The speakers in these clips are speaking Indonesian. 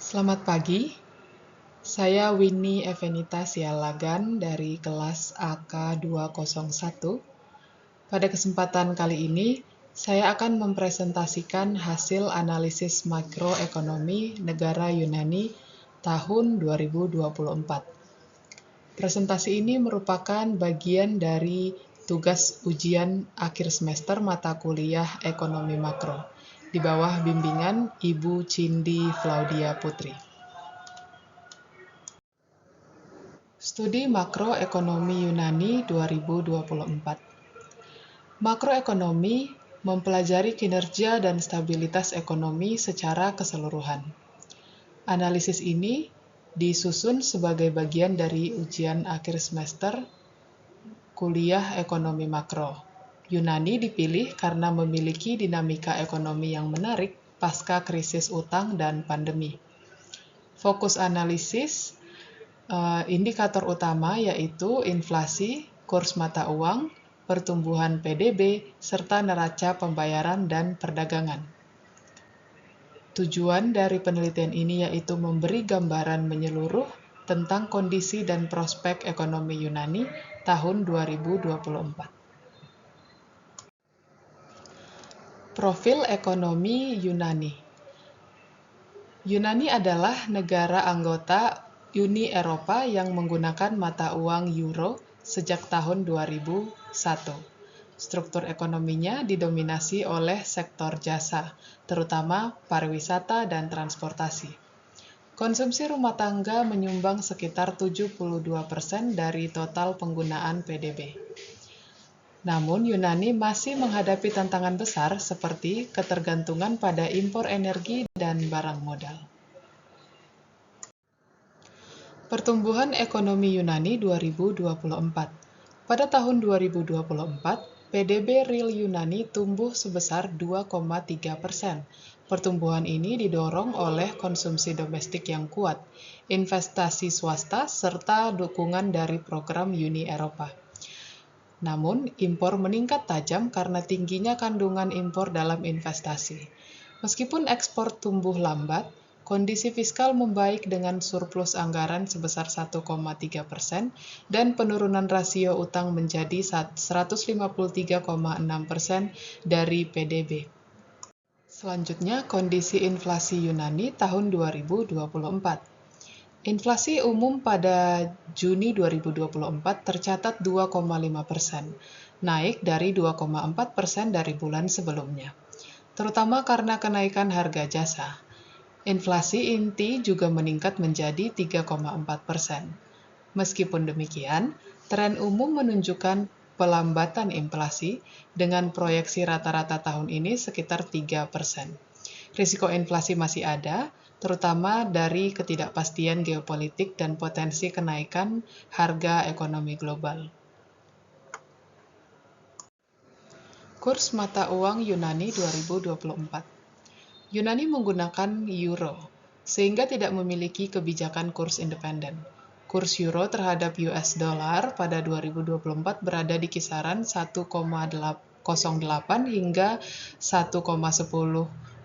Selamat pagi, saya Winnie Evenita Sialagan dari kelas AK201. Pada kesempatan kali ini, saya akan mempresentasikan hasil analisis makroekonomi negara Yunani tahun 2024. Presentasi ini merupakan bagian dari tugas ujian akhir semester mata kuliah Ekonomi Makro di bawah bimbingan Ibu Cindi Claudia Putri. Studi Makroekonomi Yunani 2024. Makroekonomi mempelajari kinerja dan stabilitas ekonomi secara keseluruhan. Analisis ini disusun sebagai bagian dari ujian akhir semester kuliah ekonomi makro. Yunani dipilih karena memiliki dinamika ekonomi yang menarik pasca krisis utang dan pandemi. Fokus analisis indikator utama yaitu inflasi, kurs mata uang, pertumbuhan PDB, serta neraca pembayaran dan perdagangan. Tujuan dari penelitian ini yaitu memberi gambaran menyeluruh tentang kondisi dan prospek ekonomi Yunani tahun 2024. Profil ekonomi Yunani. Yunani adalah negara anggota Uni Eropa yang menggunakan mata uang euro sejak tahun 2001. Struktur ekonominya didominasi oleh sektor jasa, terutama pariwisata dan transportasi. Konsumsi rumah tangga menyumbang sekitar 72% dari total penggunaan PDB. Namun, Yunani masih menghadapi tantangan besar seperti ketergantungan pada impor energi dan barang modal. Pertumbuhan ekonomi Yunani 2024. Pada tahun 2024, PDB real Yunani tumbuh sebesar 2,3%. Pertumbuhan ini didorong oleh konsumsi domestik yang kuat, investasi swasta, serta dukungan dari program Uni Eropa. Namun, impor meningkat tajam karena tingginya kandungan impor dalam investasi. Meskipun ekspor tumbuh lambat, kondisi fiskal membaik dengan surplus anggaran sebesar 1,3% dan penurunan rasio utang menjadi 153,6% dari PDB. Selanjutnya, kondisi inflasi Yunani tahun 2024. Inflasi umum pada Juni 2024 tercatat 2,5%, naik dari 2,4% dari bulan sebelumnya, terutama karena kenaikan harga jasa. Inflasi inti juga meningkat menjadi 3,4%. Meskipun demikian, tren umum menunjukkan pelambatan inflasi dengan proyeksi rata-rata tahun ini sekitar 3%. Risiko inflasi masih ada, terutama dari ketidakpastian geopolitik dan potensi kenaikan harga ekonomi global. Kurs mata uang Yunani 2024. Yunani menggunakan euro, sehingga tidak memiliki kebijakan kurs independen. Kurs euro terhadap US dollar pada 2024 berada di kisaran 1,08 hingga 1,10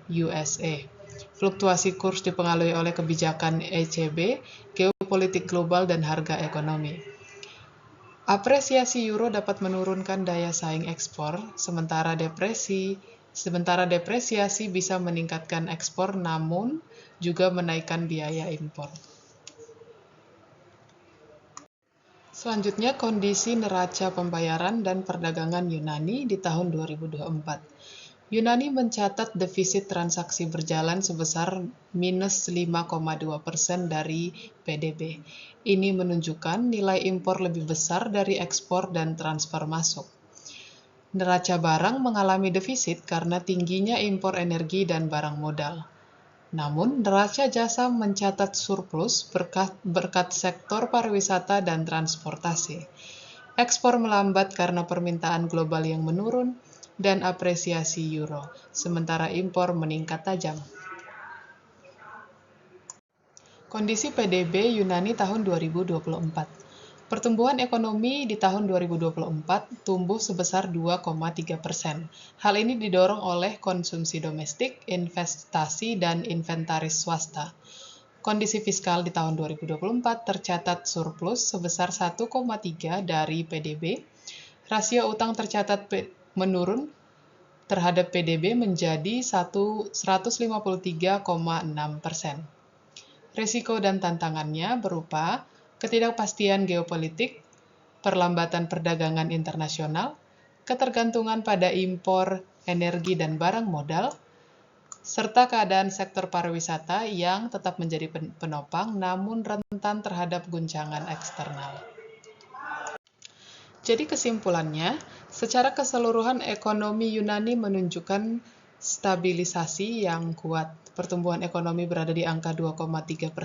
USA. Fluktuasi kurs dipengaruhi oleh kebijakan ECB, geopolitik global, dan harga ekonomi. Apresiasi euro dapat menurunkan daya saing ekspor, sementara depresiasi bisa meningkatkan ekspor namun juga menaikkan biaya impor. Selanjutnya, kondisi neraca pembayaran dan perdagangan Yunani di tahun 2024. Yunani mencatat defisit transaksi berjalan sebesar minus 5,2% dari PDB. Ini menunjukkan nilai impor lebih besar dari ekspor dan transfer masuk. Neraca barang mengalami defisit karena tingginya impor energi dan barang modal. Namun, neraca jasa mencatat surplus berkat sektor pariwisata dan transportasi. Ekspor melambat karena permintaan global yang menurun dan apresiasi euro, sementara impor meningkat tajam. Kondisi PDB Yunani tahun 2024. Pertumbuhan ekonomi di tahun 2024 tumbuh sebesar 2,3%. Hal ini didorong oleh konsumsi domestik, investasi, dan inventaris swasta. Kondisi fiskal di tahun 2024 tercatat surplus sebesar 1,3 dari PDB. Rasio utang tercatat menurun terhadap PDB menjadi 153,6%. Risiko dan tantangannya berupa ketidakpastian geopolitik, perlambatan perdagangan internasional, ketergantungan pada impor energi dan barang modal, serta keadaan sektor pariwisata yang tetap menjadi penopang namun rentan terhadap guncangan eksternal. Jadi kesimpulannya, secara keseluruhan ekonomi Yunani menunjukkan stabilisasi yang kuat. Pertumbuhan ekonomi berada di angka 2,3%,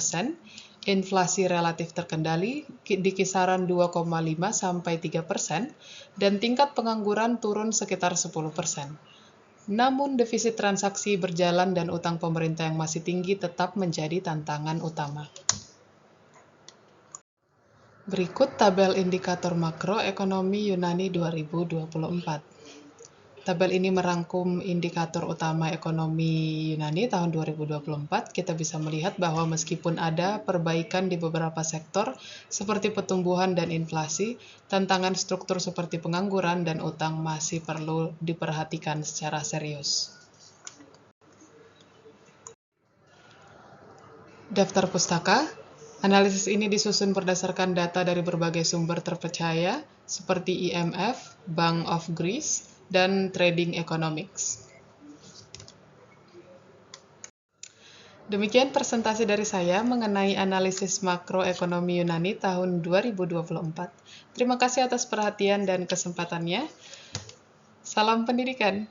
inflasi relatif terkendali di kisaran 2,5 sampai 3%, dan tingkat pengangguran turun sekitar 10%. Namun defisit transaksi berjalan dan utang pemerintah yang masih tinggi tetap menjadi tantangan utama. Berikut tabel indikator makro ekonomi Yunani 2024. Tabel ini merangkum indikator utama ekonomi Yunani tahun 2024. Kita bisa melihat bahwa meskipun ada perbaikan di beberapa sektor seperti pertumbuhan dan inflasi, tantangan struktur seperti pengangguran dan utang masih perlu diperhatikan secara serius. Daftar pustaka. Analisis ini disusun berdasarkan data dari berbagai sumber terpercaya seperti IMF, Bank of Greece, dan Trading Economics. Demikian presentasi dari saya mengenai analisis makroekonomi Yunani tahun 2024. Terima kasih atas perhatian dan kesempatannya. Salam pendidikan.